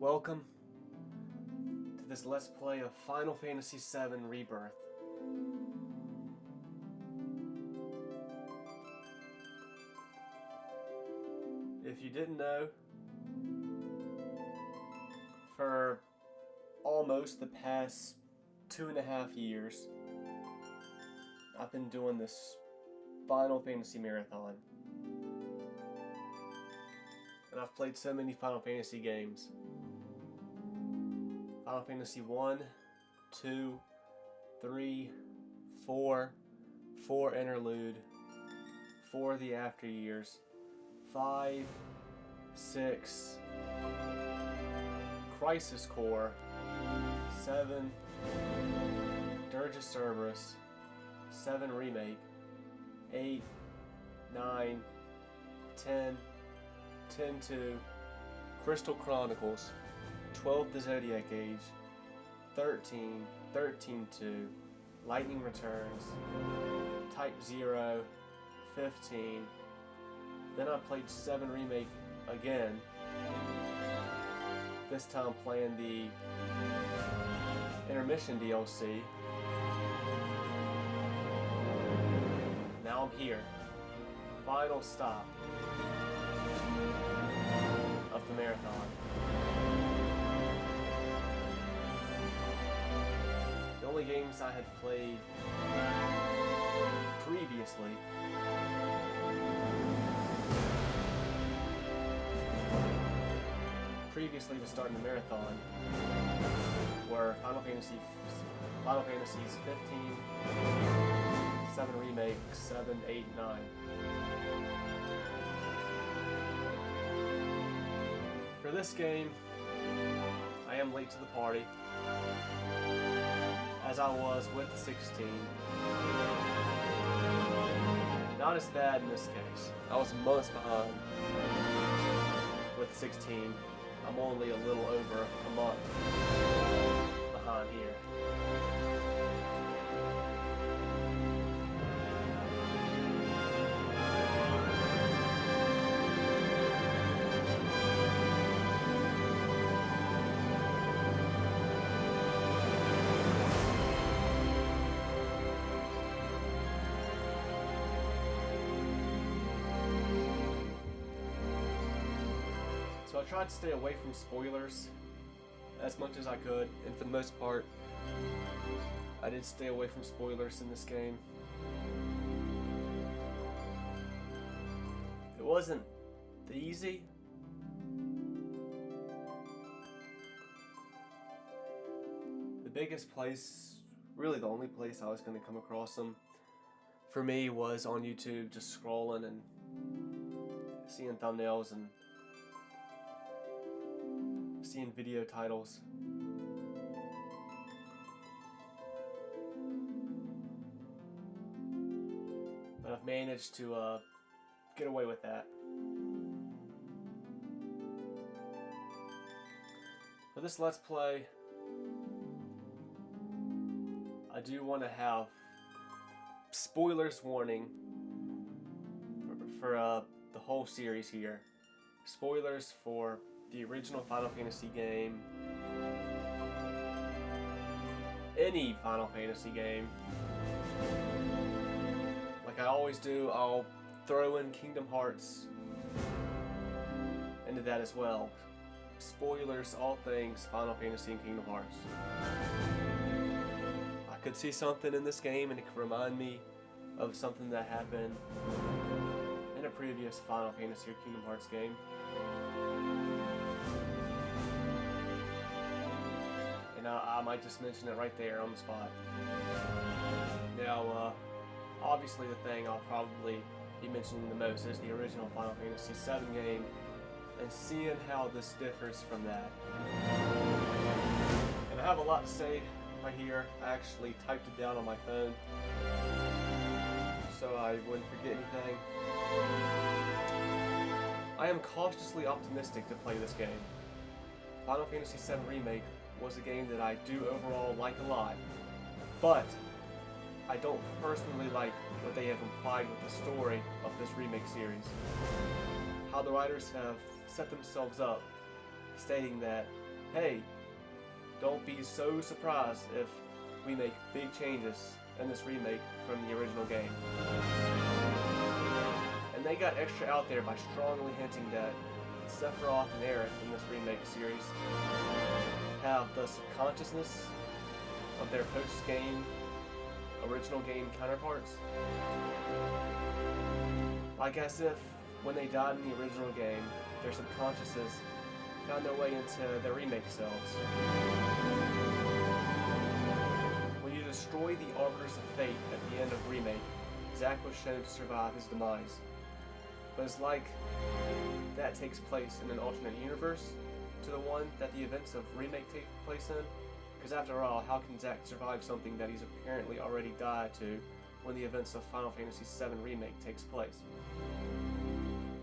Welcome to this Let's Play of Final Fantasy VII Rebirth. If you didn't know, for almost the past 2.5 years, I've been doing this Final Fantasy marathon. And I've played so many Final Fantasy games. Final Fantasy 1, 2, 3, 4, 4 Interlude, 4 The After Years, 5, 6, Crisis Core, 7, Dirge of Cerberus, 7 Remake, 8, 9, 10, 10-2, Crystal Chronicles, 12 The Zodiac Age, 13, 13-2, Lightning Returns, Type 0, 15. Then I played 7 Remake again, this time playing the Intermission DLC. Now I'm here, final stop of the marathon. The only games I had played previously to starting the marathon were Final Fantasies 15, 7 Remake, 7, 8, 9. For this game, I am late to the party, as I was with 16. Not as bad in this case. I was months behind with 16. I'm only a little over a month behind here. So I tried to stay away from spoilers as much as I could, and for the most part, I did stay away from spoilers in this game. It wasn't easy. The biggest place, really the only place I was going to come across them, for me was on YouTube, just scrolling and seeing thumbnails and seeing video titles. But I've managed to get away with that. For this Let's Play, I do want to have spoilers warning for the whole series here. Spoilers for the original Final Fantasy game, any Final Fantasy game. Like I always do, I'll throw in Kingdom Hearts into that as well. Spoilers, all things Final Fantasy and Kingdom Hearts. I could see something in this game and it could remind me of something that happened in a previous Final Fantasy or Kingdom Hearts game. And I might just mention it right there on the spot. Now, obviously the thing I'll probably be mentioning the most is the original Final Fantasy VII game, and seeing how this differs from that. And I have a lot to say right here. I actually typed it down on my phone, so I wouldn't forget anything. I am cautiously optimistic to play this game. Final Fantasy VII Remake was a game that I do overall like a lot, but I don't personally like what they have implied with the story of this remake series. How the writers have set themselves up, stating that hey, don't be so surprised if we make big changes in this remake from the original game. And they got extra out there by strongly hinting that Sephiroth and Aerith in this remake series have the subconsciousness of their post-game, original game counterparts. Like as if when they died in the original game, their subconsciouses found their way into their remake selves. When you destroy the Arbiters of Fate at the end of Remake, Zack was shown to survive his demise. But it's like that takes place in an alternate universe to the one that the events of Remake take place in. Because after all, how can Zack survive something that he's apparently already died to when the events of Final Fantasy VII Remake takes place?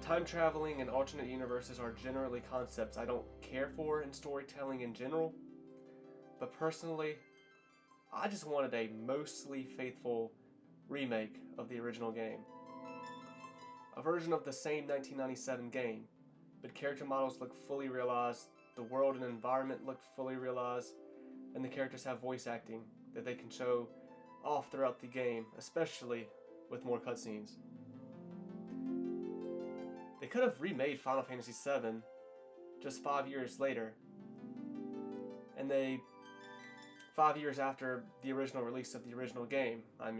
Time traveling and alternate universes are generally concepts I don't care for in storytelling in general, but personally, I just wanted a mostly faithful remake of the original game. A version of the same 1997 game, but character models look fully realized, the world and environment look fully realized, and the characters have voice acting that they can show off throughout the game, especially with more cutscenes. They could have remade Final Fantasy VII just 5 years later, and 5 years after the original release of the original game, and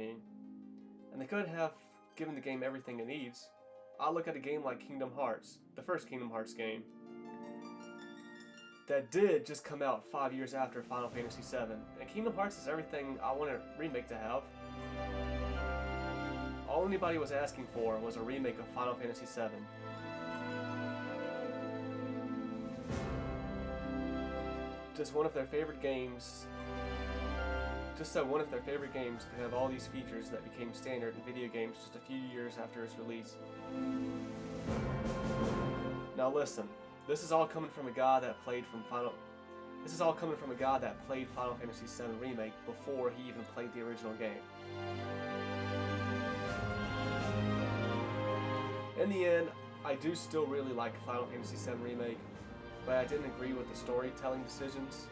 they could have given the game everything it needs. I look at a game like Kingdom Hearts, the first Kingdom Hearts game, that did just come out 5 years after Final Fantasy VII, and Kingdom Hearts is everything I want a remake to have. All anybody was asking for was a remake of Final Fantasy VII. Just one of their favorite games. Just so one of their favorite games could have all these features that became standard in video games just a few years after its release. Now listen, this is all coming from a guy that played Final Fantasy VII Remake before he even played the original game. In the end, I do still really like Final Fantasy VII Remake, but I didn't agree with the storytelling decisions,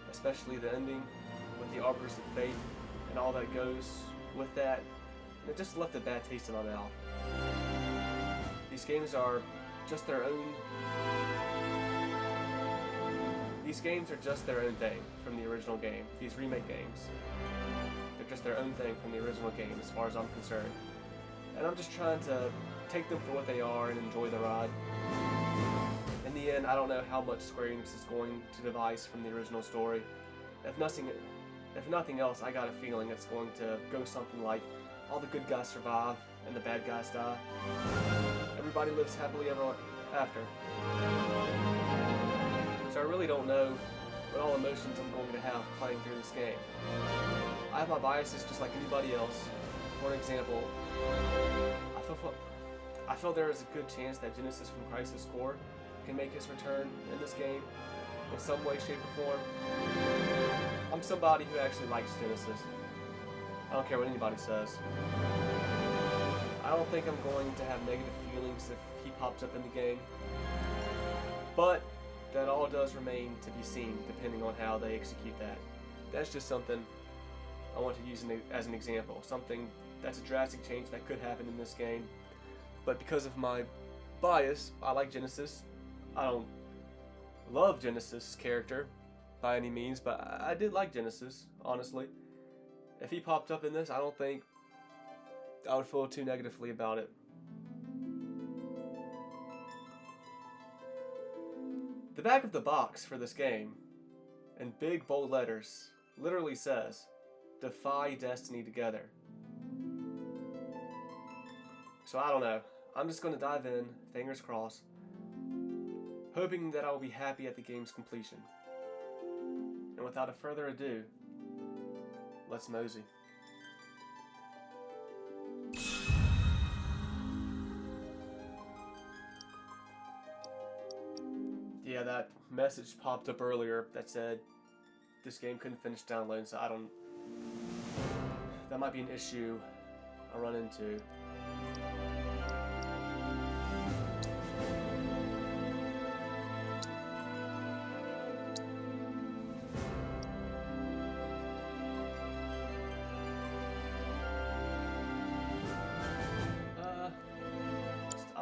especially the ending with the Arbiters of Fate and all that goes with that. And it just left a bad taste in my mouth. These games are just their own thing from the original game. These remake games, they're just their own thing from the original game as far as I'm concerned. And I'm just trying to take them for what they are and enjoy the ride. In the end, I don't know how much Square Enix is going to devise from the original story. If nothing else, I got a feeling it's going to go something like all the good guys survive and the bad guys die. Everybody lives happily ever after. So I really don't know what all emotions I'm going to have playing through this game. I have my biases just like anybody else. For example, I feel there is a good chance that Genesis from Crisis Core can make his return in this game in some way, shape, or form. I'm somebody who actually likes Genesis. I don't care what anybody says. I don't think I'm going to have negative feelings if he pops up in the game. But that all does remain to be seen depending on how they execute that. That's just something I want to use as an example. Something that's a drastic change that could happen in this game. But because of my bias, I like Genesis. I don't love Genesis' character by any means, but I did like Genesis, honestly. If he popped up in this, I don't think I would feel too negatively about it. The back of the box for this game, in big bold letters, literally says, "Defy Destiny together." So I don't know. I'm just going to dive in, fingers crossed, hoping that I will be happy at the game's completion. And without a further ado, let's mosey. Yeah, that message popped up earlier that said this game couldn't finish downloading, so that might be an issue I run into.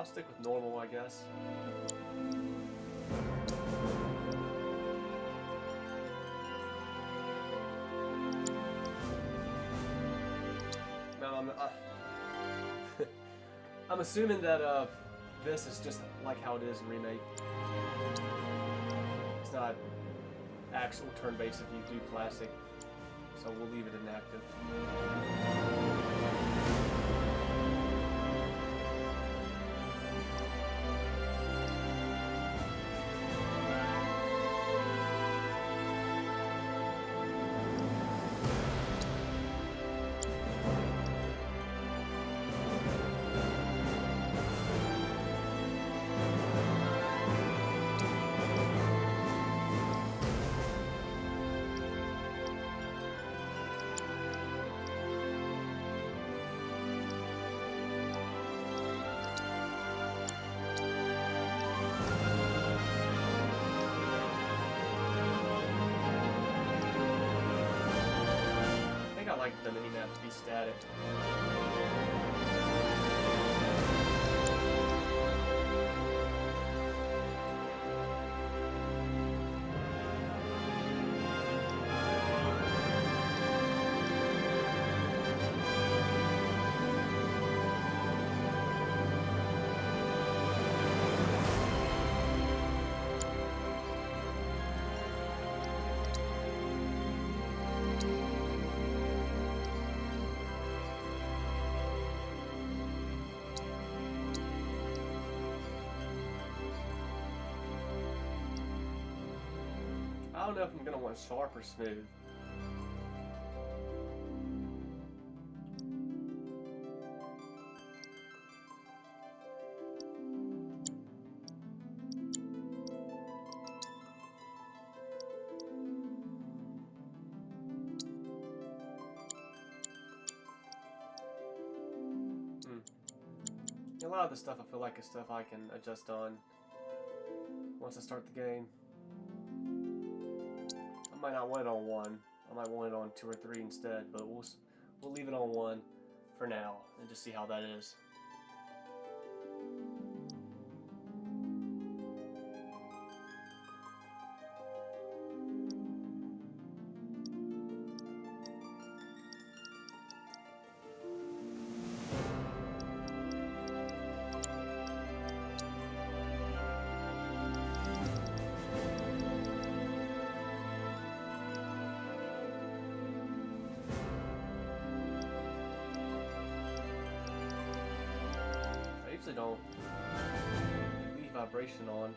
I'll stick with normal, I guess. No, I'm assuming that this is just like how it is in Remake. It's not actual turn-based if you do Classic, so we'll leave it inactive. I like the mini-map to be static. I don't know if I'm gonna want sharp or smooth. A lot of the stuff I feel like is stuff I can adjust on once I start the game. I might not want it on 1. I might want it on 2 or 3 instead, but we'll leave it on 1 for now and just see how that is. Don't leave vibration on.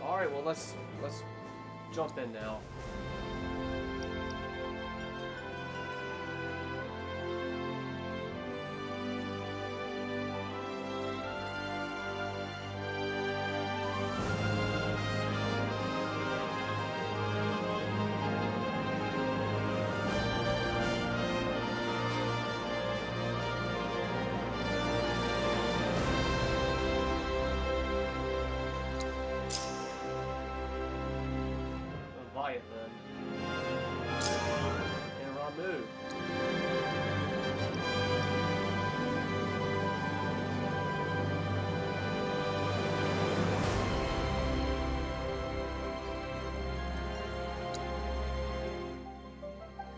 Alright, well let's jump in now. Leviathan. And Ramu.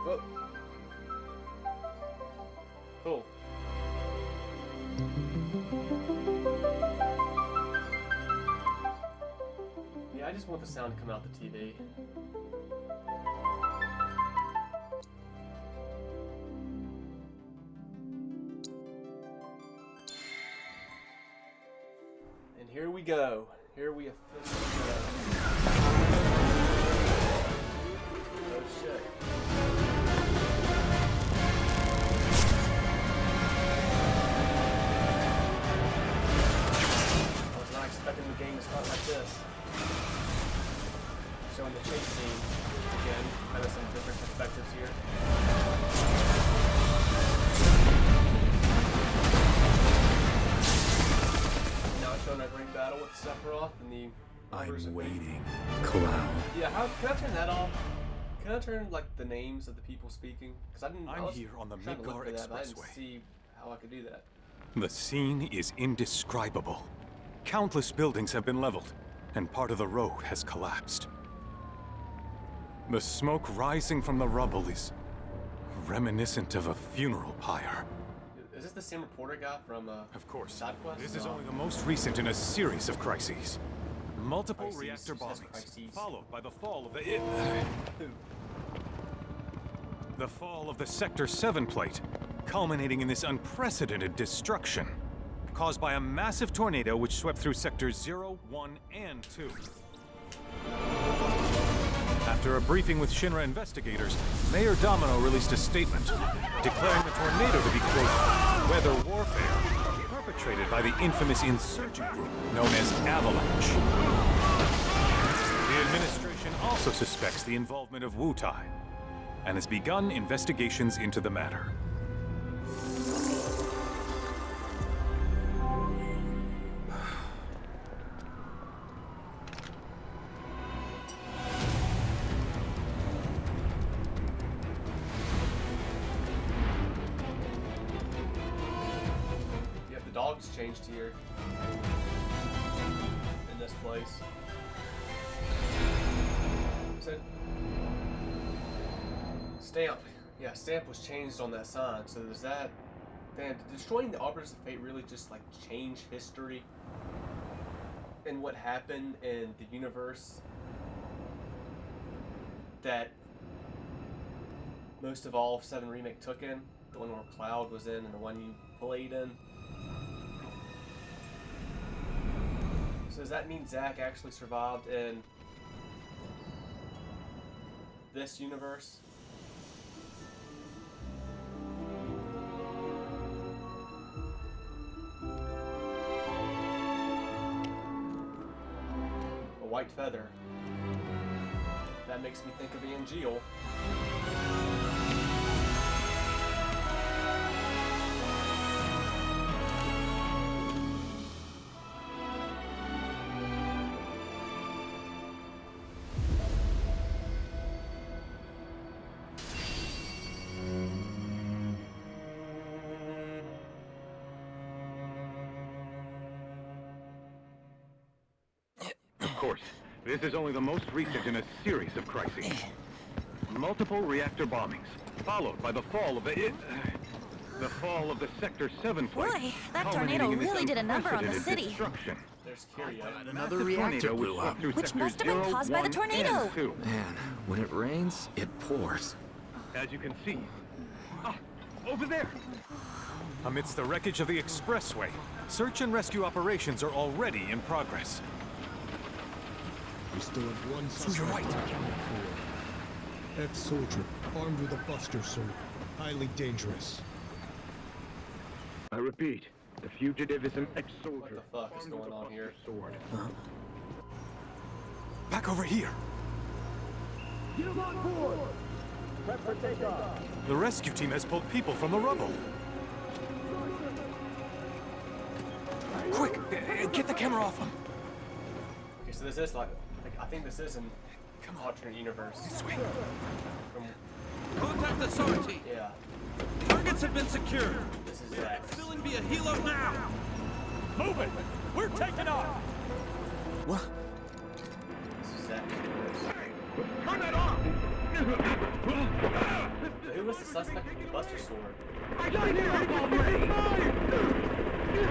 Whoa. Cool. Yeah, I just want the sound to come out the TV. And here we go. Here we officially go. Oh shit. I was not expecting the game to start like this. Showing the chase scene again, kind of some different perspectives here. Now it's showing a great battle with Sephiroth and the. I'm waiting, Cloud. Yeah, can I turn that off? Can I turn like the names of the people speaking? Because I didn't. I'm here on the Midgar I didn't Expressway. see how I could do that. The scene is indescribable. Countless buildings have been leveled, and part of the road has collapsed. The smoke rising from the rubble is reminiscent of a funeral pyre. Is this the same reporter guy from Of course, Side Quest? this is only the most recent in a series of crises. Multiple Crises, reactor she says bombings, crises. followed by the fall of the Who? the fall of the Sector 7 plate, culminating in this unprecedented destruction, caused by a massive tornado which swept through Sectors 0, 1, and 2. After a briefing with Shinra investigators, Mayor Domino released a statement declaring the tornado to be, quote, weather warfare perpetrated by the infamous insurgent group known as Avalanche. The administration also suspects the involvement of Wutai and has begun investigations into the matter. Dogs changed here in this place. Said stamp. Yeah, stamp was changed on that sign. So there's that. Damn, did destroying the Arbiters of Fate really just like change history and what happened in the universe that most of all 7 Remake took in? The one where Cloud was in and the one you played in? So does that mean Zack actually survived in this universe? A white feather. That makes me think of Angeal. Of course, this is only the most recent in a series of crises. Multiple reactor bombings, followed by the fall of the Sector 7 plate. Boy, that tornado really did a number on the city. Destruction. There's Kiria. Another reactor blew up. Which must have been caused by the tornado. Man, when it rains, it pours. As you can see. Ah, over there! Amidst the wreckage of the expressway, search and rescue operations are already in progress. We still have one To your right. ex-soldier, armed with a buster sword. Highly dangerous. I repeat, the fugitive is an ex-soldier. What the fuck is going on here? Sword. Back over here! Get him on board! Prep for takeoff! The rescue team has pulled people from the rubble. Quick! Get the camera off them! Okay, so this is like I think this is an alternate universe. This way. Contact authority. Yeah, Targets have been secured. this is Zack. Filling me a helo now. Move it! We're taking off! What? This is Zack's universe. Turn it off! So who was the suspect with the Buster Sword? I got it already! You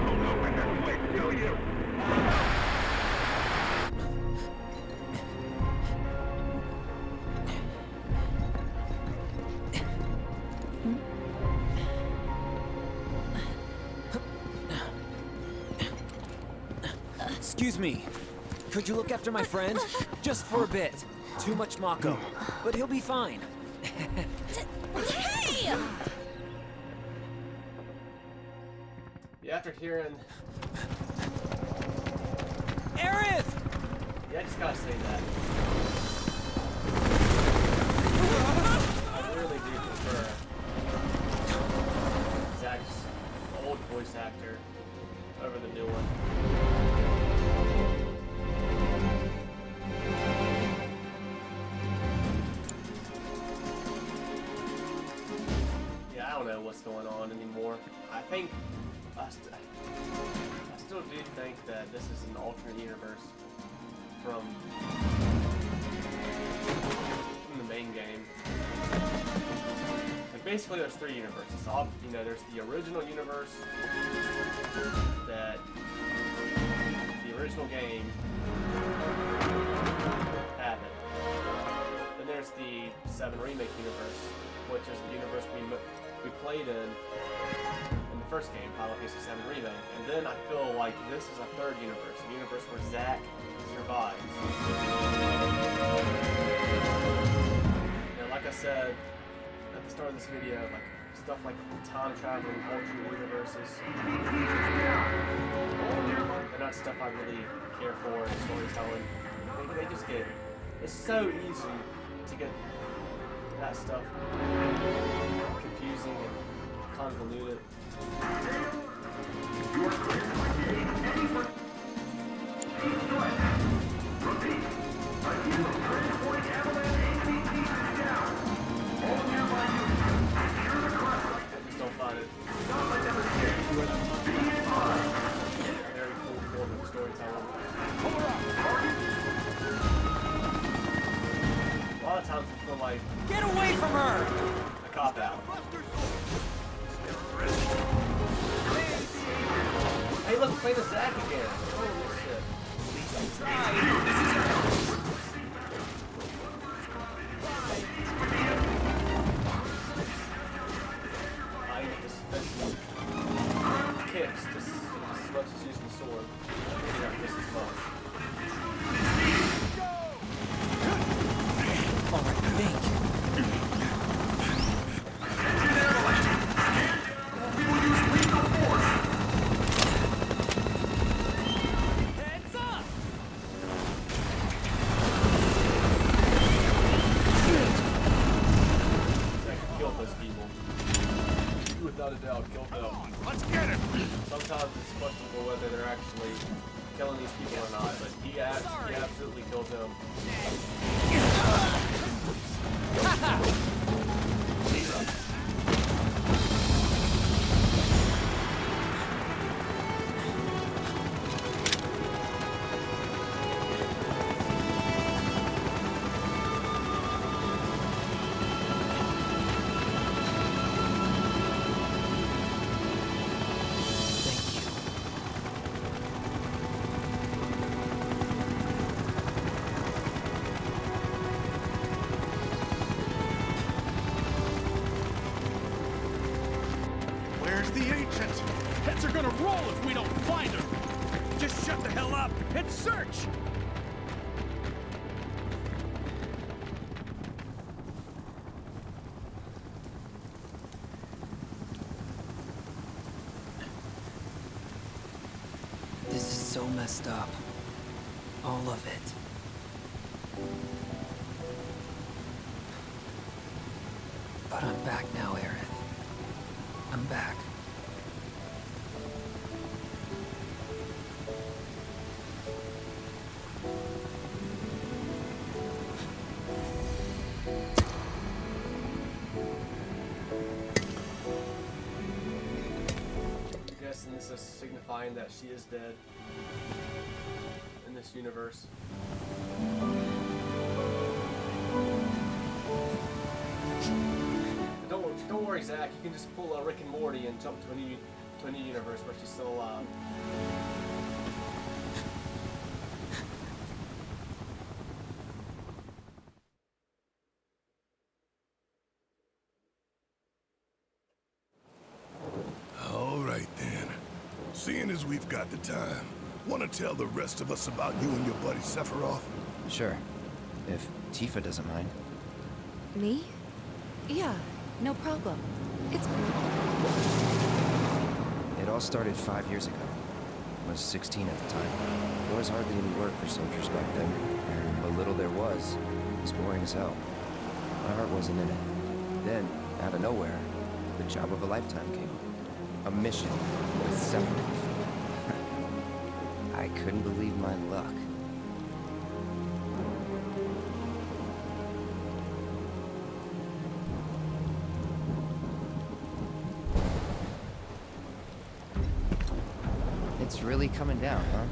don't know when they're quick, do you? Excuse me. Could you look after my friend? Just for a bit. Too much Mako. But he'll be fine. Hey! Yeah, after hearing... Aerith! Yeah, I just gotta say that. I really do prefer Zach's old voice actor over the new one. Yeah, I don't know what's going on anymore. I think I still do think that this is an alternate universe from the main game. Like basically, there's three universes. You know, there's the original universe that the original game happened. Then there's the 7 remake universe, which is the universe we played in the first game, Final Fantasy VII Remake. And then I feel like this is a third universe, a universe where Zack survives. You know, like I said at the start of this video, like stuff like time traveling, alternate universes, they're not stuff I really care for in storytelling. They just get, it's so easy to get that stuff confusing and convoluted. Just don't find it very cool form of storytelling. A lot of times I feel like Get away from her! a cop out. Hey, look, play the Zack again. Holy shit. I need this kicks just as much as using the sword. Yeah, this is fun. Alright, think. Sometimes it's questionable whether they're actually killing these people or not, but he absolutely killed them. The ancient! Heads are gonna roll if we don't find her! Just shut the hell up and search! This is so messed up. All of it. But I'm back now, Aerith. I'm back. And this is signifying that she is dead in this universe. Don't worry, Zach. You can just pull a Rick and Morty and jump to a new universe where she's still alive. All right then. Seeing as we've got the time, Want to tell the rest of us about you and your buddy Sephiroth? Sure. If Tifa doesn't mind. Me? Yeah, no problem. It's cool. It all started 5 years ago. I was 16 at the time. There was hardly any work for soldiers back then, and what little there was boring as hell. My heart wasn't in it. Then, out of nowhere, the job of a lifetime came. A mission with Sephiroth. I couldn't believe my luck. It's really coming down, huh?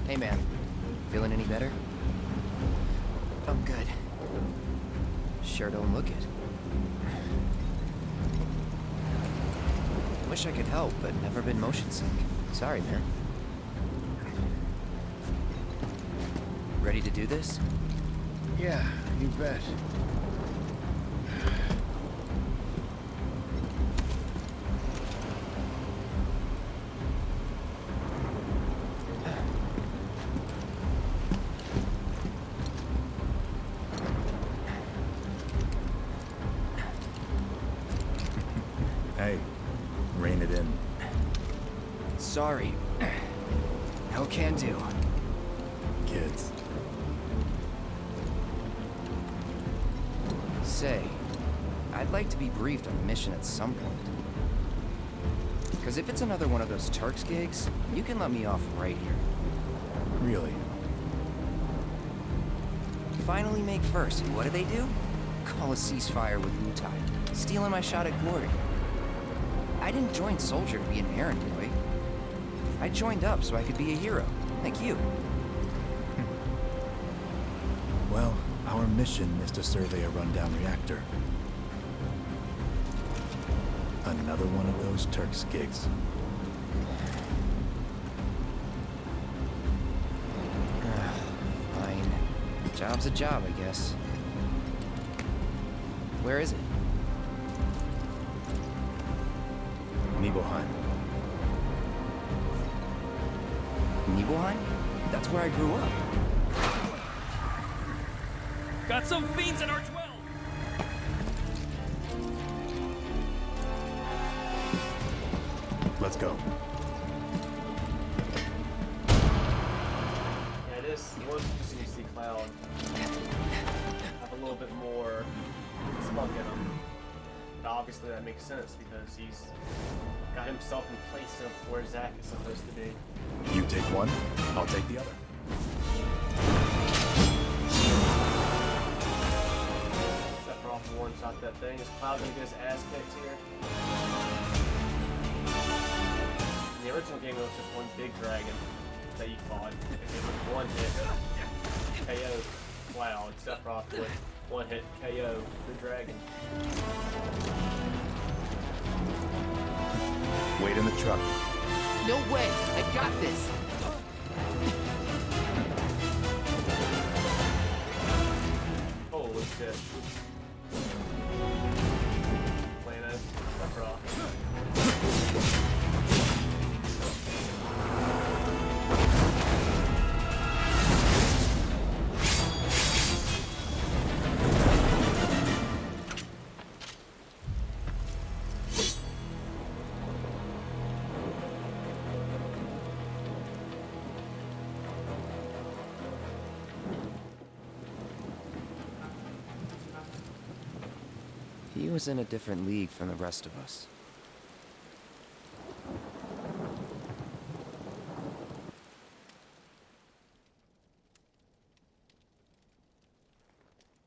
Hey, man. Feeling any better? Oh, good. Sure don't look it. Wish I could help, but never been motion sick. Sorry, man. Ready to do this? Yeah, you bet. Hey, rein it in. Sorry. No can do. Kids. Say, I'd like to be briefed on the mission at some point. Because if it's another one of those Turks gigs, you can let me off right here. Really? Finally make first, and what do they do? Call a ceasefire with Wutai, stealing my shot at glory. I didn't join Soldier to be an errand boy. I joined up so I could be a hero, like you. Well, our mission is to survey a rundown reactor. Another one of those Turks gigs. Fine. Job's a job, I guess. Where is it? Nibelheim. Nibelheim? That's where I grew up. Got some fiends in our 12! Let's go. Yeah, it is. You want to see Cloud have a little bit more spunk in him. But obviously that makes sense because he's got himself in place of where Zack is supposed to be. You take one, I'll take the other. Sephiroth one-shot that thing. Is Cloud gonna get his ass kicked here? In the original game, it was just one big dragon that you fought. If it was one hit, KO Cloud. Sephiroth would one hit KO the dragon. Wait in the truck. No way! I got this! Holy shit. Playing as Sephiroth. He was in a different league from the rest of us.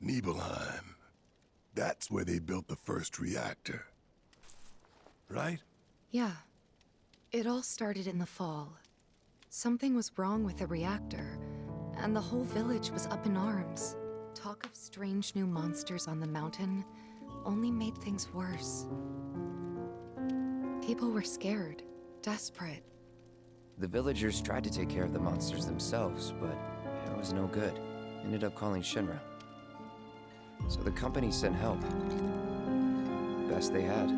Nibelheim. That's where they built the first reactor. Right? Yeah. It all started in the fall. Something was wrong with the reactor, and the whole village was up in arms. Talk of strange new monsters on the mountain only made things worse. People were scared, desperate. The villagers tried to take care of the monsters themselves, but it was no good. Ended up calling Shinra. So the company sent help. Best they had.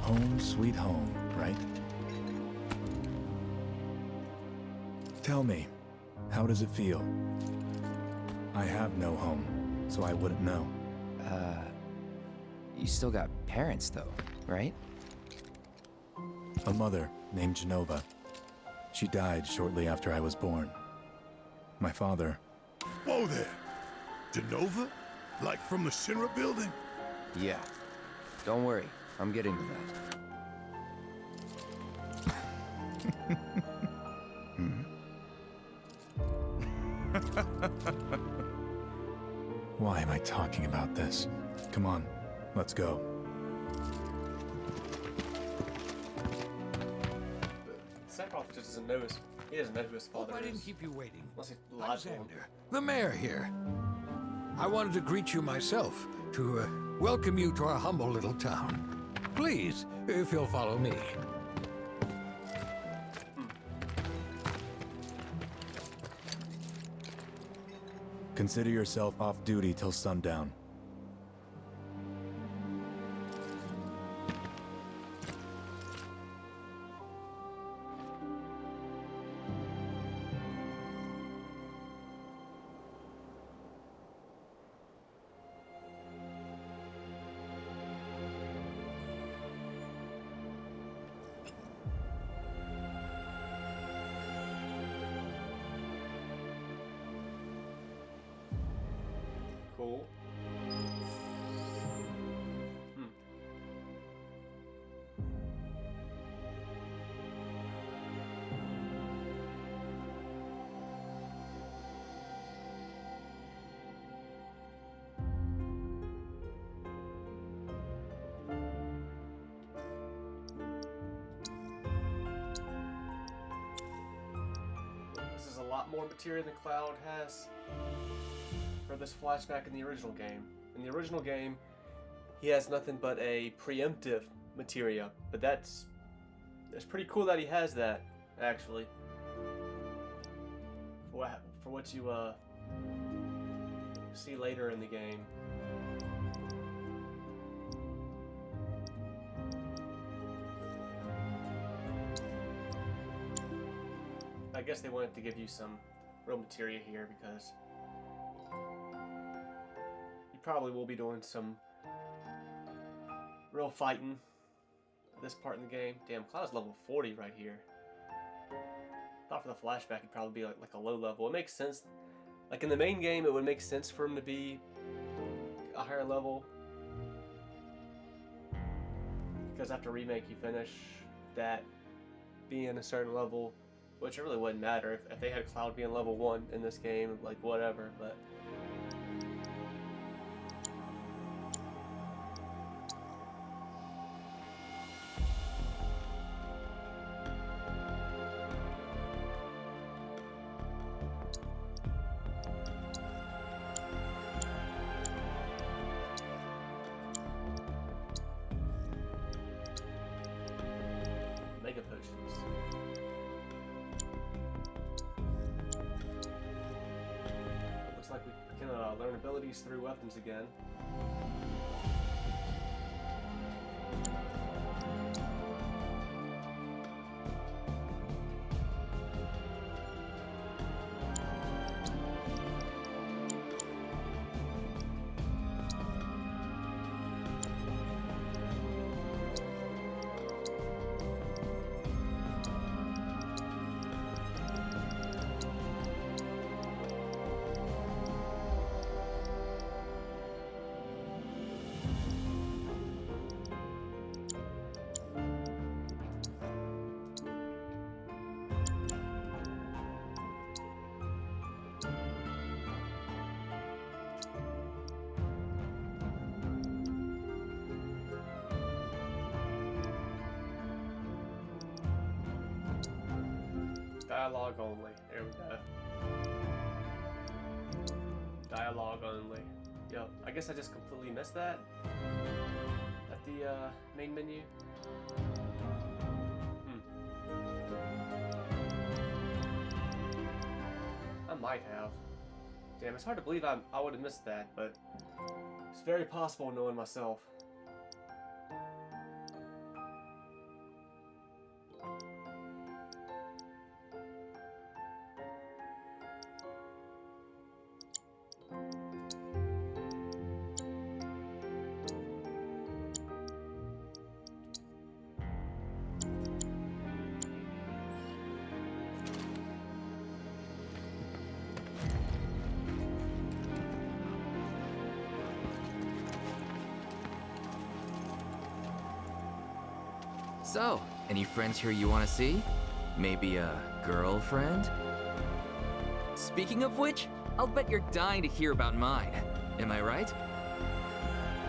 Home sweet home, right? Tell me, how does it feel? I have no home, so I wouldn't know. You still got parents, though, right? A mother named Genova. She died shortly after I was born. My father... Whoa there! Genova? Like from the Shinra building? Yeah. Don't worry, I'm getting to that. Why am I talking about this? Come on, let's go. Sephiroth just doesn't know he doesn't know who his father Hope I is. didn't keep you waiting. Unless he lied to him. Alexander, the mayor here. I wanted to greet you myself, to welcome you to our humble little town. Please, if you'll follow me. Consider yourself off duty till sundown. Cool. This is a lot more material than Cloud has for this flashback in the original game. In the original game, he has nothing but a preemptive materia, but it's pretty cool that he has that, actually. For what you see later in the game. I guess they wanted to give you some real materia here because you probably will be doing some real fighting this part in the game. Damn, Cloud's level 40 right here. Thought for the flashback he'd probably be like a low level. It makes sense. Like in the main game, it would make sense for him to be a higher level. Because after Remake, you finish that being a certain level, which it really wouldn't matter if they had Cloud being level 1 in this game, like whatever, but... Mega potions. Looks like we can learn abilities through weapons again. Dialogue only. There we go. Dialogue only. Yep. I guess I just completely missed that at the main menu. I might have. Damn, it's hard to believe I would have missed that, but it's very possible knowing myself. So, any friends here you want to see? Maybe a girlfriend? Speaking of which, I'll bet you're dying to hear about mine. Am I right?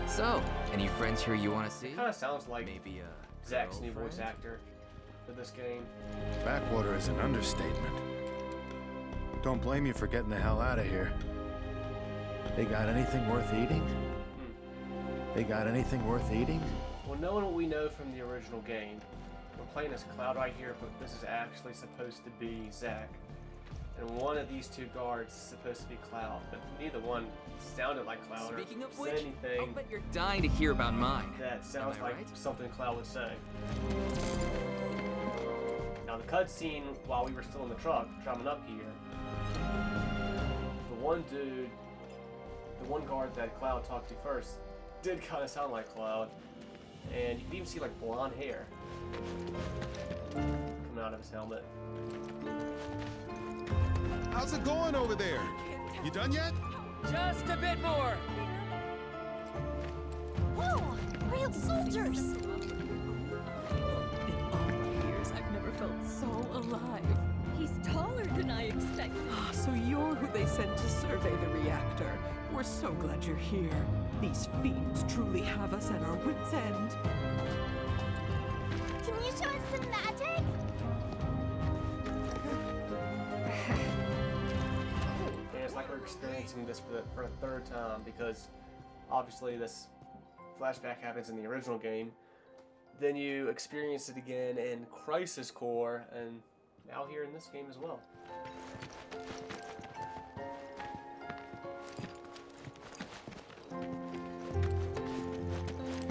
So, any friends here you want to see? It kind of sounds like Maybe a Zack's new girlfriend? voice actor for this game. Backwater is an understatement. Don't blame you for getting the hell out of here. They got anything worth eating? They got anything worth eating? Well, knowing what we know from the original game, we're playing as Cloud right here, but this is actually supposed to be Zack. And one of these two guards is supposed to be Cloud, but neither one sounded like Cloud Speaking or of said which, I'll anything bet you're dying to hear about mine. that sounds Am I like right? something Cloud would say. Now the cutscene while we were still in the truck, driving up here, the one dude, the one guard that Cloud talked to first, did kind of sound like Cloud, and you could even see like blonde hair coming out of his helmet. How's it going over there? You done yet? Just a bit more. Whoa! Real soldiers! In all my years, I've never felt so alive. He's taller than I expected. So you're who they sent to survey the reactor. We're so glad you're here. These fiends truly have us at our wits' end. Can you show us some magic? And it's like we're experiencing this for a third time, because obviously this flashback happens in the original game. Then you experience it again in Crisis Core, and now here in this game as well.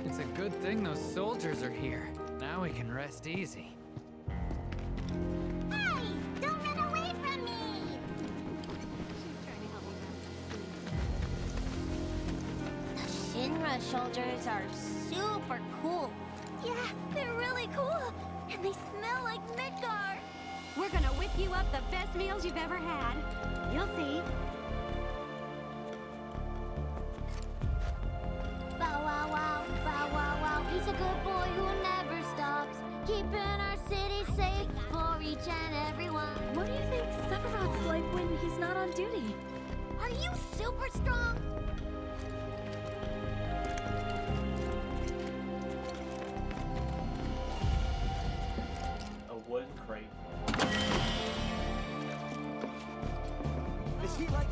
It's a good thing those soldiers are here. Now we can rest easy. Hey! Don't run away from me! She's trying to help me. The Shinra soldiers are super cool. Yeah, they're really cool. And they smell like Midgar. We're gonna whip you up the best meals you've ever had. You'll see. Bow wow wow, bow wow wow. He's a good boy who never stops, keeping our city safe for each and everyone. What do you think Sephiroth's like when he's not on duty? Are you super strong? A wooden crate. Is he like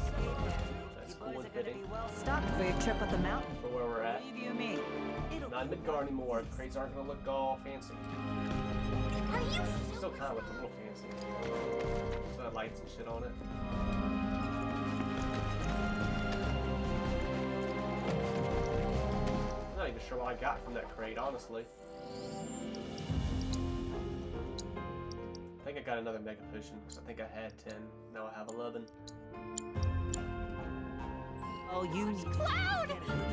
That's cool and fitting Well stocked for your trip up the mountain. for where we're at. Believe you me. Not in Midgar anymore. Crates aren't gonna look all fancy. Are you Still kind of look a little fancy. Still have lights and shit on it. I'm not even sure what I got from that crate, honestly. I think I got another Mega Potion, because I think I had 10. Now I have 11. Oh, you... Cloud?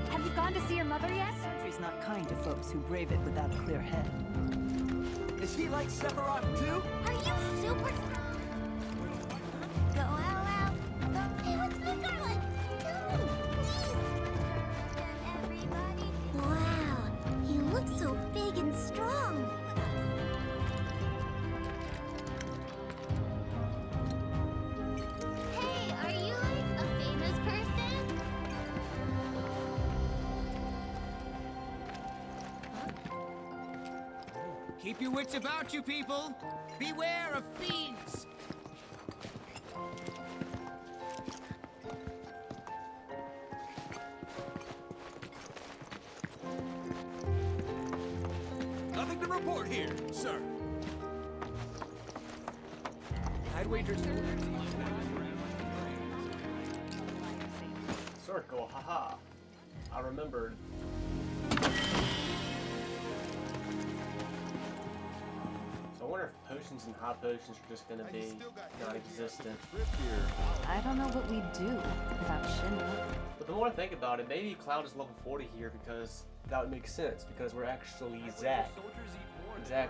Have you gone to see your mother yet? Surgery's not kind to folks who brave it without a clear head. Is he like Sephiroth too? Are you super strong? Go out, out. Hey, what's Midgar like? Tell me, please. Everybody. Wow, you look so big and strong. Hey, are you like a famous person? Keep your wits about you, people. Beware of fiends. Nothing to report here, sir. I'd wager Circle, haha. I remembered. So I wonder if potions and hot potions are just gonna be non-existent. I don't know what we'd do without Shinra. But the more I think about it, maybe Cloud is level 40 here, because that would make sense, because we're actually Zack. And Zack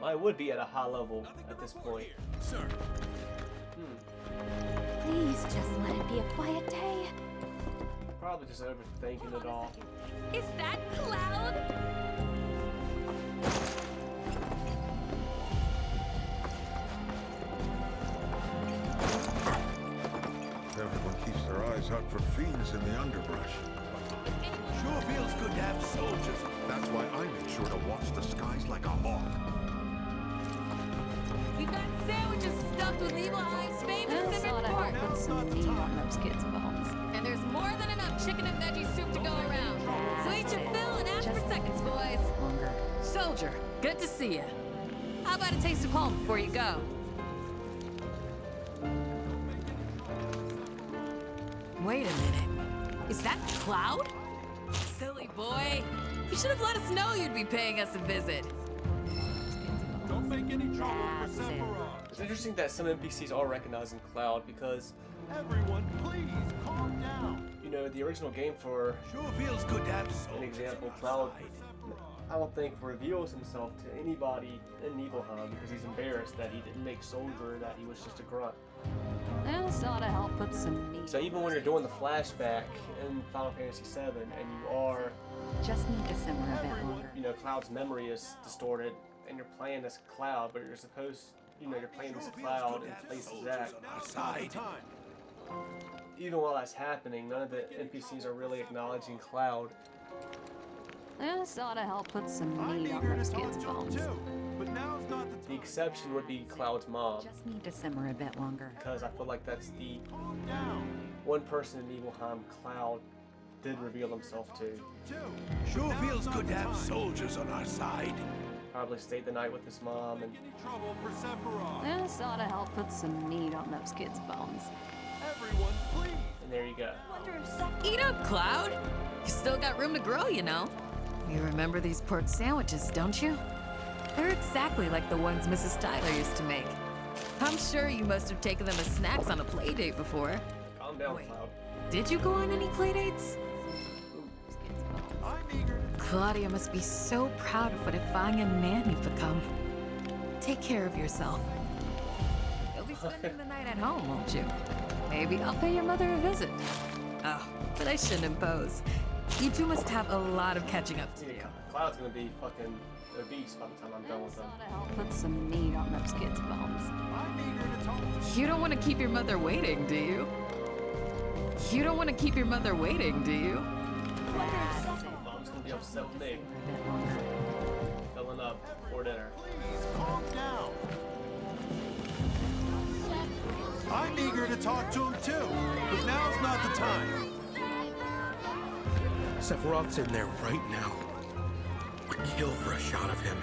would be at a high level at this point. Sir. Please just let it be a quiet day. Probably just overthinking it all. Is that Cloud? Keeps their eyes out for fiends in the underbrush. Sure feels good to have soldiers. That's why I make sure to watch the skies like a hawk. We've got sandwiches stuffed with Evil Eye's famous simmered pork. Put some meat on those kids' bones. And there's more than enough chicken and veggie soup to go around. So eat your fill and ask for seconds, boys. Soldier, good to see you. How about a taste of home before you go? Wait a minute. Is that Cloud? Silly boy. You should have let us know you'd be paying us a visit. Don't make any trouble for Sephiroth. It's interesting that some NPCs are recognizing Cloud because Everyone, please calm down. you know the original game, for Sure feels good to have an soldiers. example, Cloud I don't think reveals himself to anybody in Nibelheim because he's embarrassed that he didn't make Soldier, that he was just a grunt. This ought to help put some meat. So even when you're doing the flashback in Final Fantasy VII and you are, Just need to simmer a bit longer. you know, Cloud's memory is distorted and you're playing as Cloud, but you're supposed, you know, you're playing as Cloud in place of Zack. Side. Even while that's happening, none of the NPCs are really acknowledging Cloud. This ought to help put some meat on those kids' bones. But now's not the The exception would be Cloud's mom, Just need to simmer a bit longer. because I feel like that's the down. one person in Nibelheim Cloud did reveal himself to. Sure feels good to have soldiers on our side. Probably stayed the night with his mom, and Any trouble for Sephiroth. This ought to help put some meat on those kids' bones. Everyone, please. there you go. Eat up, Cloud. You still got room to grow, you know. You remember these pork sandwiches, don't you? They're exactly like the ones Mrs. Tyler used to make. I'm sure you must have taken them as snacks on a play date before. Calm down, Cloud. Did you go on any play dates? I'm eager to Claudia must be so proud of what a fine young man you've become. Take care of yourself. You'll be spending the night at home, won't you? Maybe I'll pay your mother a visit. Oh, but I shouldn't impose. You two must have a lot of catching up to do. Cloud's gonna be fucking obese by the time I'm done with him. Ought to help put some meat on those kids' bones. I'm eager to talk to You don't want to keep your mother waiting, do you? You don't want to keep your mother waiting, do you? Mom's gonna be upset with me. Filling up for dinner. Please calm down. I'm eager to talk to him too, but now's not the time. Sephiroth's in there right now. Would kill for a shot of him.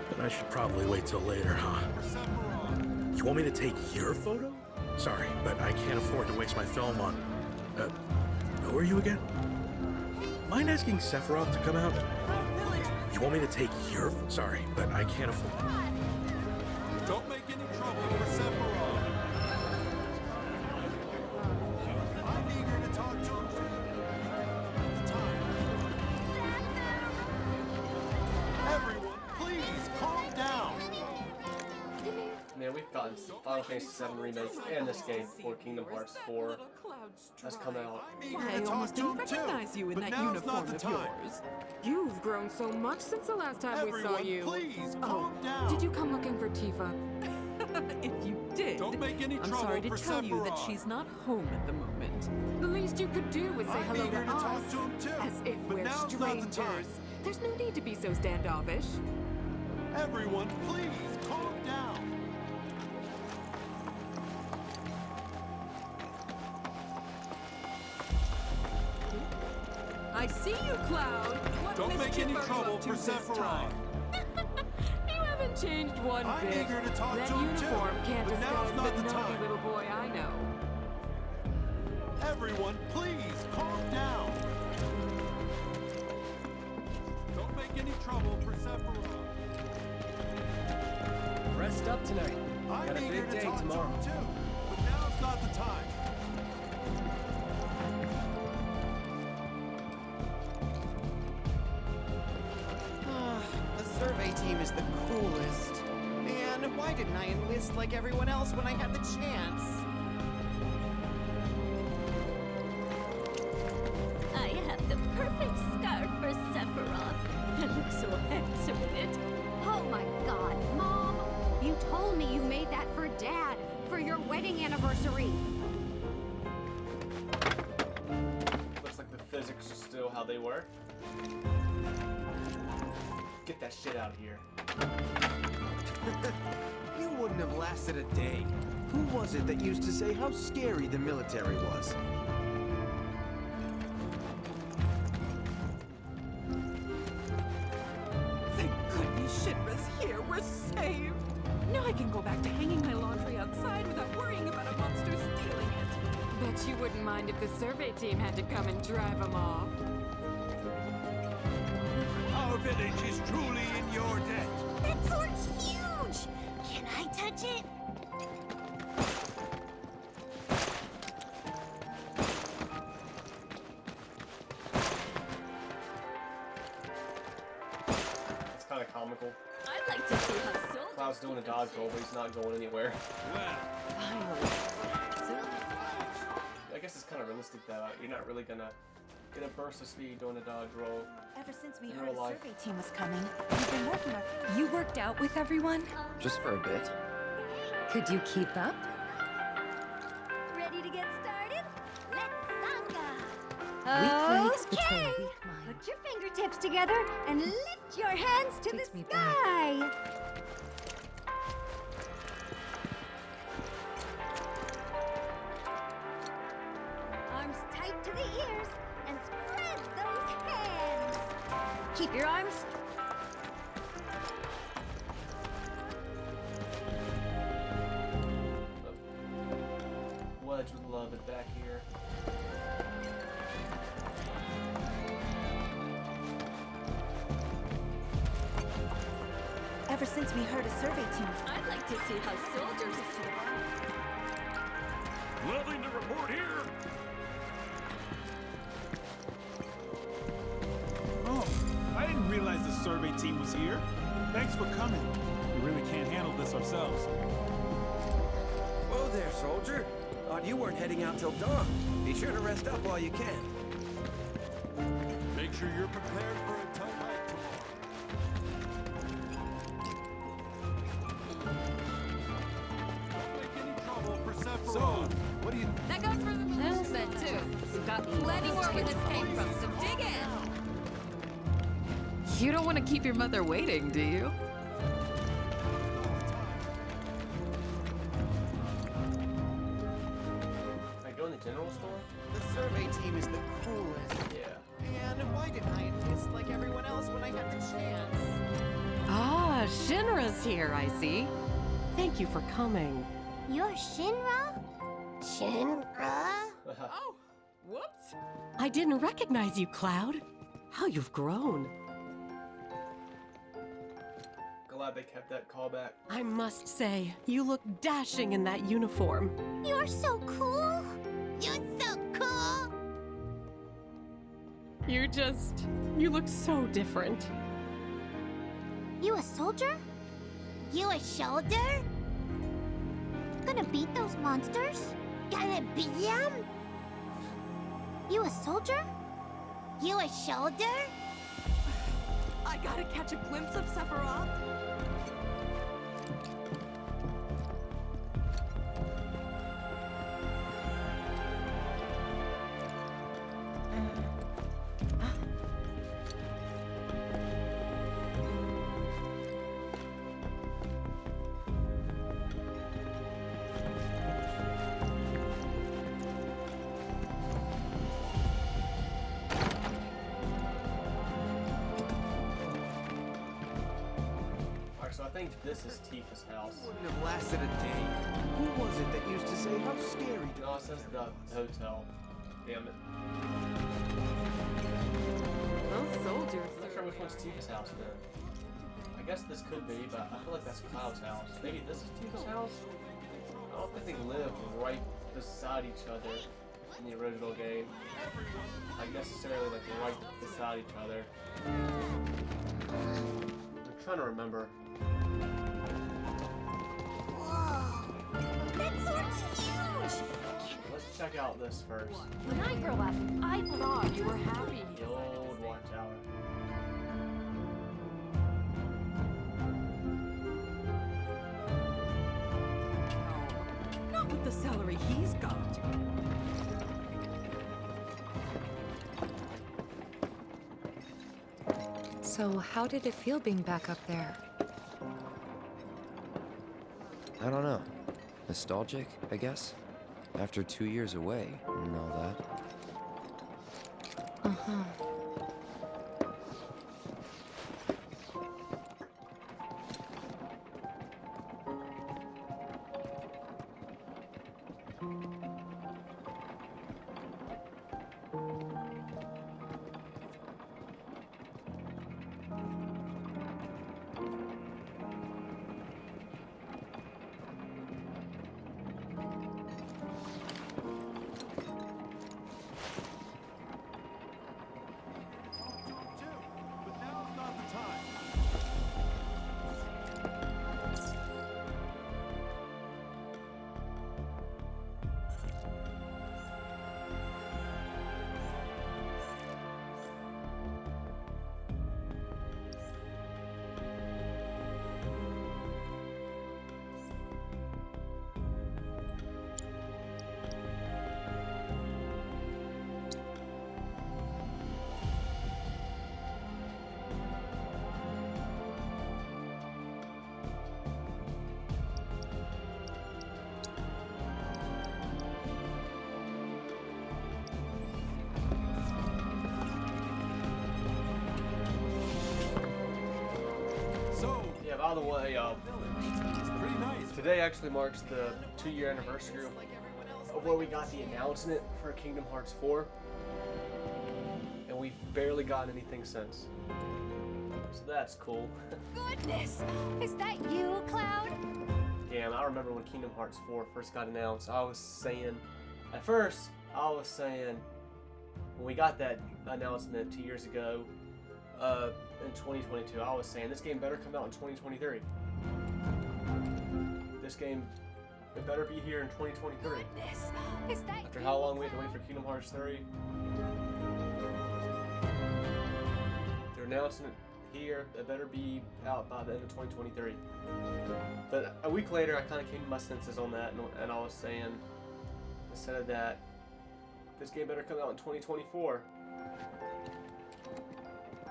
But I should probably wait till later, huh? You want me to take your photo? Sorry, but I can't afford to waste my film on... who are you again? Mind asking Sephiroth to come out? You want me to take your... Sorry, but I can't afford... Don't make any trouble for Sephiroth. I'm eager to talk to him too. Everyone, please calm down. Man, we've gotten Final Fantasy VII Remake and this game before Kingdom Hearts 4 has come out. I almost didn't recognize you in that uniform of yours. You've grown so much since the last time we saw Everyone, you. please Oh, calm down. did you come looking for Tifa? If you did, Don't make any I'm trouble sorry to for tell you that Sephiroth. she's not home at the moment. The least you could do was say I'm hello eager to talk us, to him too, as if but we're now's not the strangers. time. There's no need to be so standoffish. Everyone, please calm down. I see you, Cloud. What Don't make mischief any are you trouble up to for this Sephiroth. time? You haven't changed one I'm bit. eager to talk that to him too, uniform can't but now's disguise not the the naughty time. little boy I know. Everyone, please calm down. Don't make any trouble for Sephiroth. Rest up tonight. I'm Got a eager big to day talk tomorrow. to him too, but now's not the time. The survey team is the coolest. Man, why didn't I enlist like everyone else when I had the chance? I have the perfect scarf for Sephiroth. I look so handsome in it. Oh my god, Mom! You told me you made that for Dad, for your wedding anniversary. Looks like the physics are still how they were. Get that shit out of here. You wouldn't have lasted a day. Who was it that used to say how scary the military was? Thank goodness Shinra's here. We're saved. Now I can go back to hanging my laundry outside without worrying about a monster stealing it. Bet you wouldn't mind if the survey team had to come and drive them off. Our village is truly in your debt. That sword's huge! Can I touch it? It's kind of comical. I'd like to see how soldiers Cloud's doing a dodge roll, but he's not going anywhere. finally. I guess it's kind of realistic that you're not really gonna get a burst of speed doing a dodge roll. Ever since we in heard real a life. survey team was coming, we've been working our... You worked out with everyone? Just for a bit. Could you keep up? Ready to get started? Let's sanga! Weak legs betray Okay! weak minds. Put your fingertips together and lift your hands to Takes the me back. sky! Arms tight to the ears and spread those hands! Keep your arms Wedge would love it back here. Ever since we heard a survey team... I'd like to see how soldiers Nothing to report here. Oh, I didn't realize the survey team was here. Thanks for coming. We really can't handle this ourselves. Whoa there, soldier. Thought you weren't heading out till dawn. Be sure to rest up while you can. Make sure you're prepared for a tough hike tomorrow. Don't make any trouble for Sephiroth. So, what do you... That goes for the movement, too. We've got plenty more where this came from, so dig in. You don't want to keep your mother waiting, do you? Can I go in the general store? The survey team is the coolest. Yeah. And why didn't I enlist like everyone else when I had the chance? Ah, Shinra's here, I see. Thank you for coming. You're Shinra? Shinra? Oh, whoops. I didn't recognize you, Cloud. How you've grown. Glad they kept that callback. I must say, you look dashing in that uniform. You're so cool! You're so cool! You look so different. You a soldier? You a shoulder? Gonna beat those monsters? Gonna beat them? You a soldier? You a shoulder? I gotta catch a glimpse of Sephiroth. Alright, so I think this is Tifa's house. Wouldn't have lasted a day. Who was it that used to say how scary? No, it says the hotel. Damn it. Those soldiers. I'm not sure which one's Tifa's house then. I guess this could be, but I feel like that's Cloud's house. Maybe this is Tifa's house? I don't think they live right beside each other in the original game. Like necessarily like right beside each other. I'm trying to remember. Whoa! That sword's huge! Let's check out this first. When I grow up, I thought you were happy. The old watchtower. Not with the salary he's got. So how did it feel being back up there? I don't know. Nostalgic, I guess? After 2 years away and all that. Uh-huh. Yeah, by the way, today actually marks the 2-year anniversary of where we got the announcement for Kingdom Hearts 4. And we've barely gotten anything since. So that's cool. Goodness! Is that you, Cloud? Damn, I remember when Kingdom Hearts 4 first got announced, I was saying, when we got that announcement 2 years ago, in 2022, I was saying, this game better come out in 2023. This game, it better be here in 2023. Goodness! Is that After how long we had to wait for Kingdom Hearts 3? They're announcing it here, it better be out by the end of 2023. But a week later, I kind of came to my senses on that, and I was saying, instead of that, this game better come out in 2024.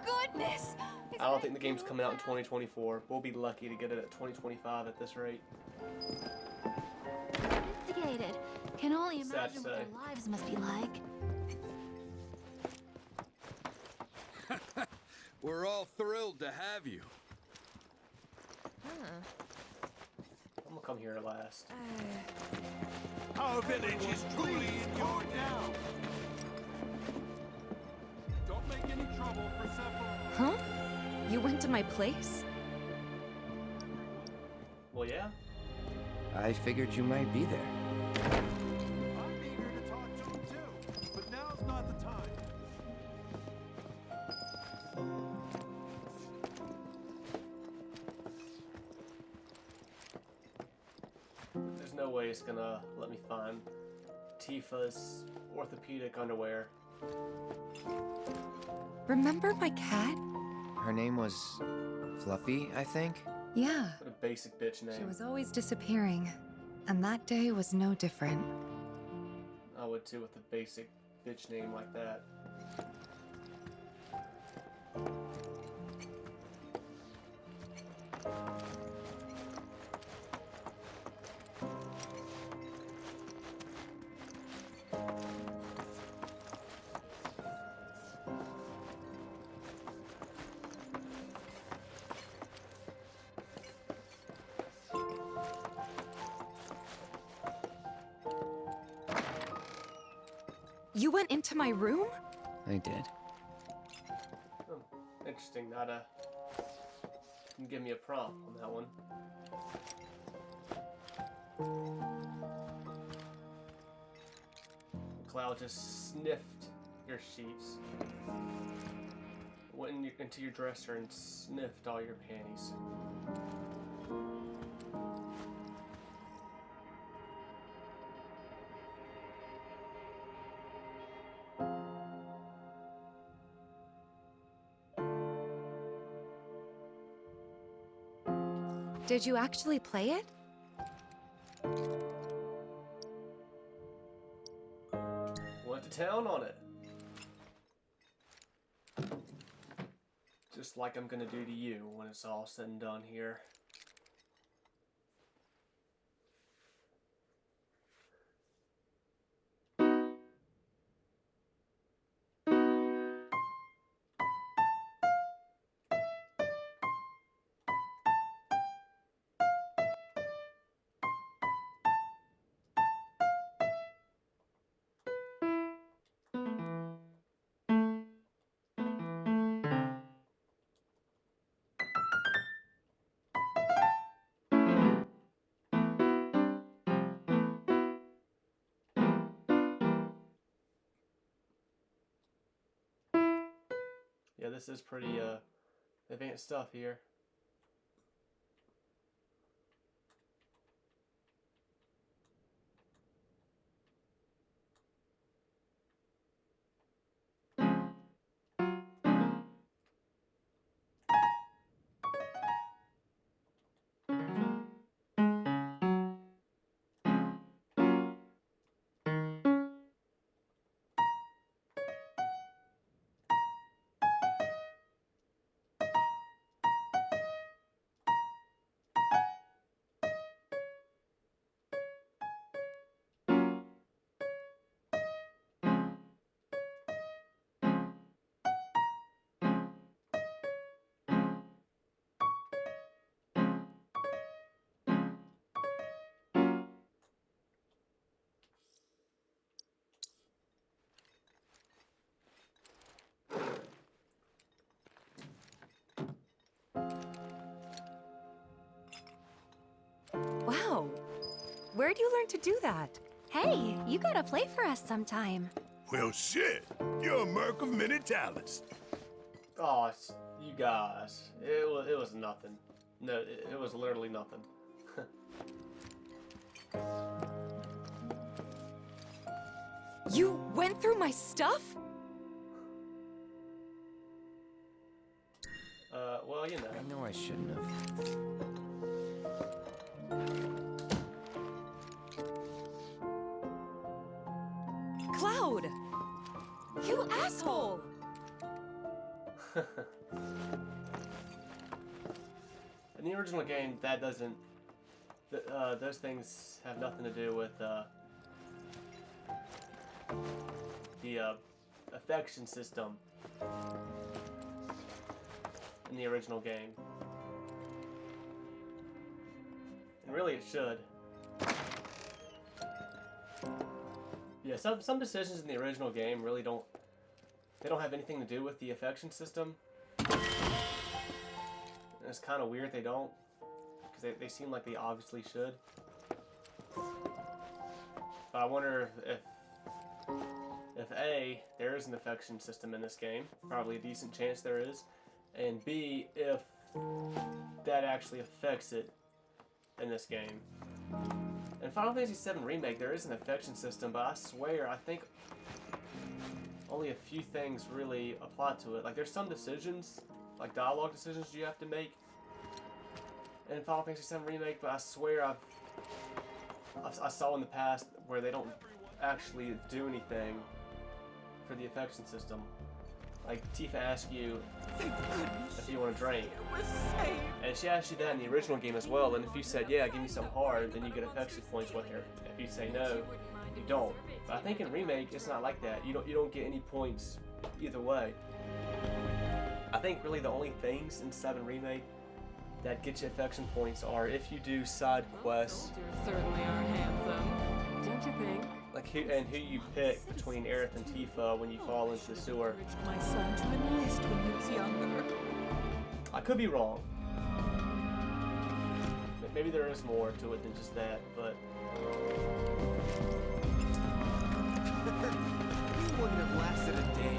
Goodness! I don't think the game's coming out in 2024. We'll be lucky to get it at 2025 at this rate. Instigated. Can only Sad imagine to what say. their lives must be like. We're all thrilled to have you. I'm gonna come here last. Our village is truly in your down. Don't make any trouble for Sephiroth. Huh? You went to my place? Well, yeah. I figured you might be there. I'm eager to talk to him too, but now's not the time. There's no way it's gonna let me find Tifa's orthopedic underwear. Remember my cat? Her name was Fluffy, I think? Yeah. What a basic bitch name. She was always disappearing. And that day was no different. I would too with a basic bitch name like that. You went into my room? I did. Interesting, not a... You can give me a prompt on that one. Cloud just sniffed your sheets. Went into your dresser and sniffed all your panties. Did you actually play it? Went to town on it. just like I'm gonna do to you when it's all said and done here. Yeah, this is pretty advanced stuff here. Wow. Where'd you learn to do that? Hey, you gotta play for us sometime. Well, shit. You're a merc of many talents. Oh, you guys. It was nothing. No, it was literally nothing. You went through my stuff? Well, you know. I know I shouldn't have. Cloud! You asshole! In the original game, that doesn't... those things have nothing to do with, the, affection system in the original game. And really it should. Yeah, some decisions in the original game really don't... They don't have anything to do with the affection system. And it's kind of weird they don't. Because they seem like they obviously should. But I wonder if A, there is an affection system in this game. Probably a decent chance there is. And B, if that actually affects it in this game. In Final Fantasy VII Remake, there is an affection system, but I swear, I think only a few things really apply to it. Like, there's some decisions, like dialogue decisions you have to make in Final Fantasy VII Remake, but I swear I saw in the past where they don't actually do anything for the affection system. Like, Tifa asks you if you want a drink. And she asked you that in the original game as well, and if you said, yeah, give me some hard, then you get affection points with her. If you say no, you don't. But I think in Remake, it's not like that. You don't get any points either way. I think really the only things in 7 Remake that get you affection points are if you do side quests. Certainly are handsome, don't you think? Like who you pick between Aerith and Tifa when you fall into the sewer. My son to enlist when he was younger. I could be wrong. Maybe there is more to it than just that, but... We wouldn't have lasted a day.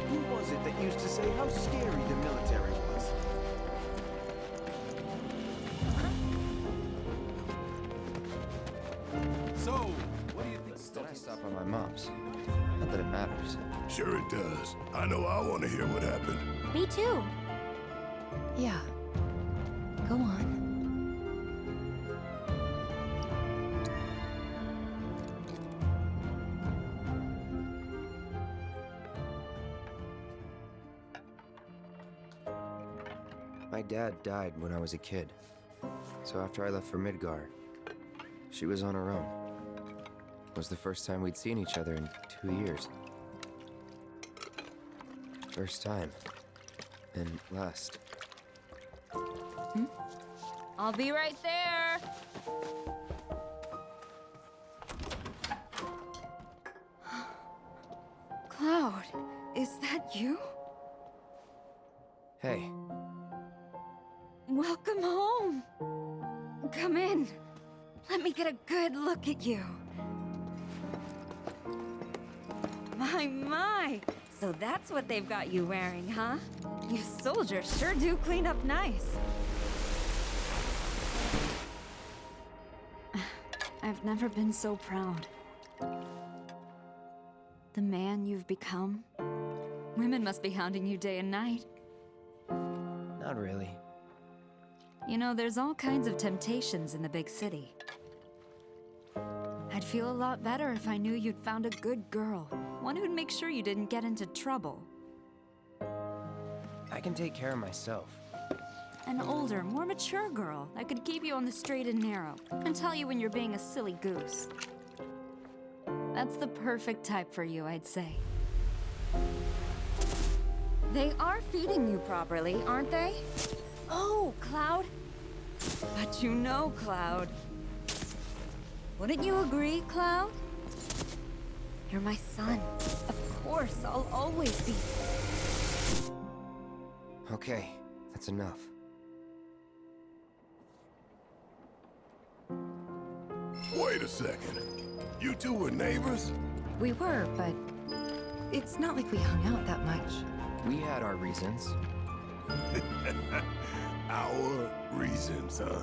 Who was it that used to say how scary the military was? So, what do you think? I stop by my mom's. Not that it matters. Sure it does. I know I want to hear what happened. Me too. Yeah. Go on. My dad died when I was a kid. So after I left for Midgar, she was on her own. It was the first time we'd seen each other in 2 years. First time. And last. I'll be right there. Cloud, is that you? Hey, Welcome home. Come in. Let me get a good look at you. My. So that's what they've got you wearing, huh? You soldiers sure do clean up nice. I've never been so proud. The man you've become. Women must be hounding you day and night. not really. You know, there's all kinds of temptations in the big city. I'd feel a lot better if I knew you'd found a good girl. One who'd make sure you didn't get into trouble. I can take care of myself. An older, more mature girl that could keep you on the straight and narrow and tell you when you're being a silly goose. That's the perfect type for you, I'd say. They are feeding you properly, aren't they? Oh, Cloud. But you know, Cloud. Wouldn't you agree, Cloud? You're my son. Of course, I'll always be. Okay, that's enough. Wait a second. You two were neighbors? We were, but it's not like we hung out that much. We had our reasons. Our reasons, huh?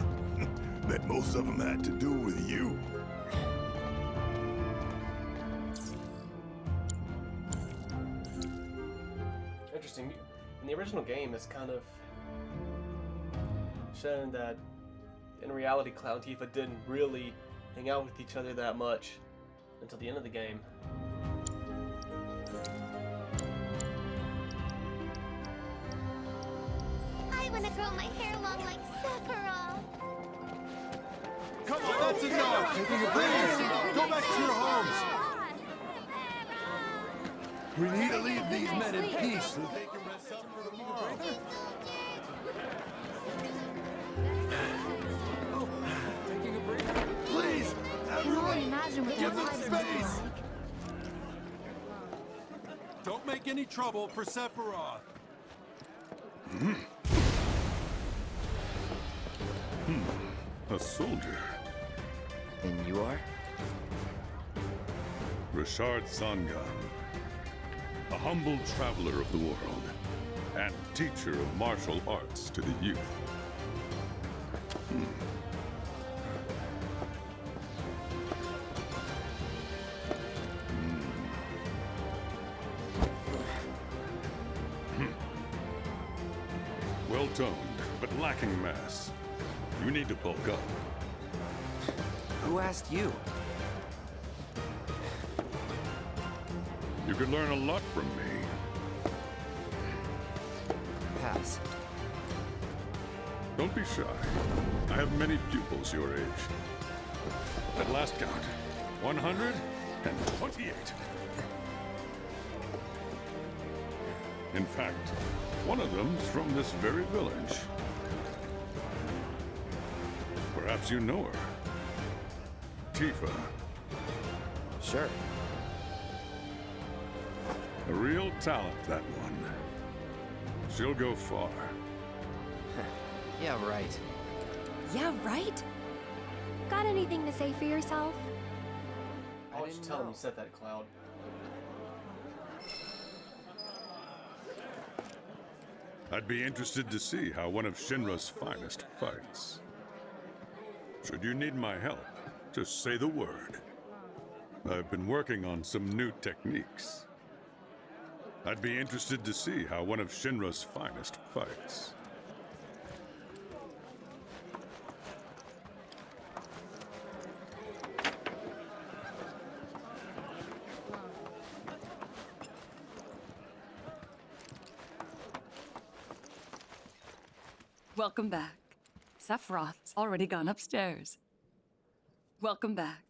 Bet most of them had to do with you. Interesting. In the original game, it's kind of shown that in reality, Cloud and Tifa didn't really hang out with each other that much until the end of the game. I want to grow my hair long like Sephiroth. Come on, that's enough! Please, go back to your homes! We need to leave these men in peace so they can rest up for tomorrow. Taking a break? Please, everyone, imagine what give their them lives must be space! like. Don't make any trouble for Sephiroth. A soldier. And you are? Richard Sangan. A humble traveler of the world, and teacher of martial arts to the youth. Well toned, but lacking mass. You need to bulk up. Who asked you? You could learn a lot from me. Pass. Don't be shy. I have many pupils your age. At last count, 128. In fact, one of them's from this very village. Perhaps you know her. Tifa. Sure. A real talent, that one. She'll go far. Yeah, right. Yeah, right? Got anything to say for yourself? Why don't you tell him you said that, Cloud? I'd be interested to see how one of Shinra's finest fights. Should you need my help, just say the word. I've been working on some new techniques. I'd be interested to see how one of Shinra's finest fights. Welcome back. Sephiroth's already gone upstairs. Welcome back.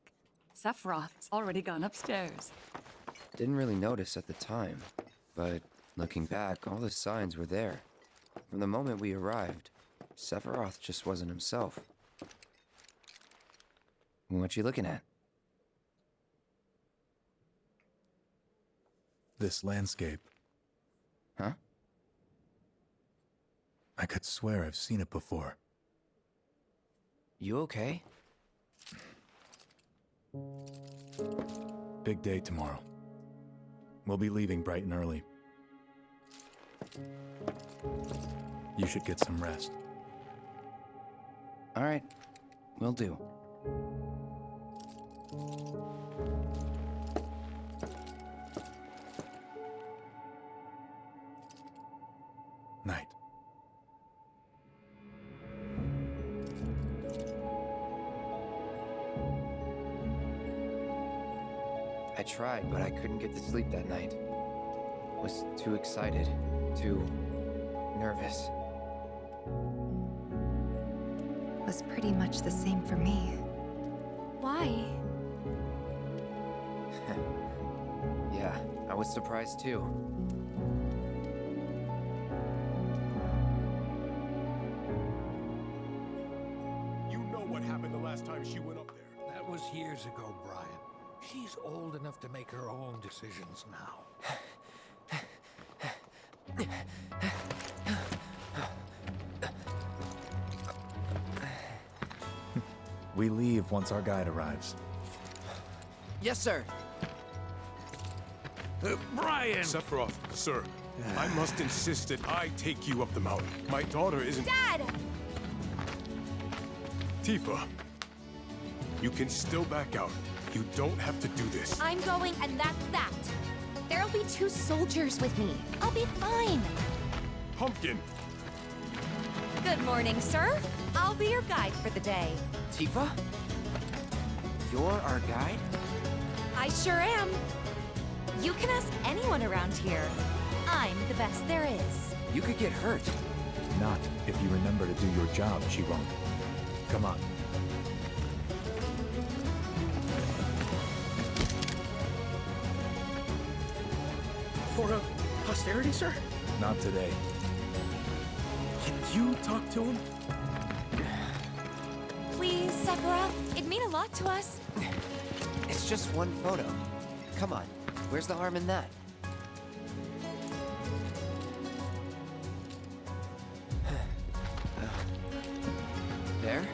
Sephiroth's already gone upstairs. Didn't really notice at the time, but looking back, all the signs were there. From the moment we arrived, Sephiroth just wasn't himself. What you looking at? This landscape. Huh? I could swear I've seen it before. You okay? Big day tomorrow. We'll be leaving bright and early. You should get some rest. All right, will do. Night. I tried, but I couldn't get to sleep that night. Was too excited, too nervous. Was pretty much the same for me. Why? Yeah, I was surprised too. You know what happened the last time she went up there. That was years ago, Brian. She's old enough to make her own decisions now. We leave once our guide arrives. Yes, sir. Brian! Sephiroth, sir, I must insist that I take you up the mountain. My daughter isn't... Dad! Tifa, you can still back out. You don't have to do this. I'm going, and that's that. There'll be 2 soldiers with me. I'll be fine. Pumpkin! Good morning, sir. I'll be your guide for the day. Tifa? You're our guide? I sure am. You can ask anyone around here. I'm the best there is. You could get hurt. Not if you remember to do your job, she won't. Come on. For posterity, sir? Not today. Can you talk to him? Please, Sephiroth. It'd mean a lot to us. It's just one photo. Come on, where's the harm in that? There?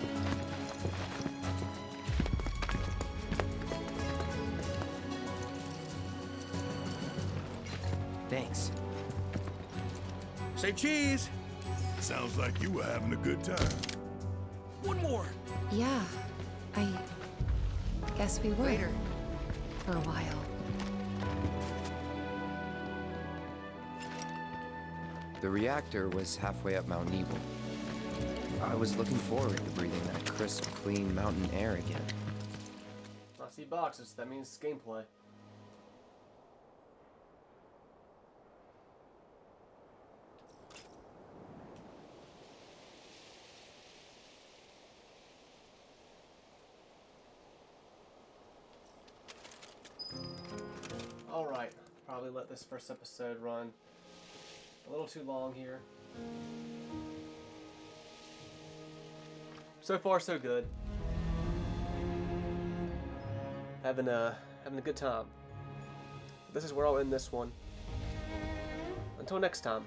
Thanks. Say cheese! Sounds like you were having a good time. One more. Yeah, I guess we were. Later. For a while. The reactor was halfway up Mount Nebel. I was looking forward to breathing that crisp, clean mountain air again. I see boxes, that means gameplay. Alright, probably let this first episode run a little too long here. So far, so good. Having a good time. This is where I'll end this one. Until next time.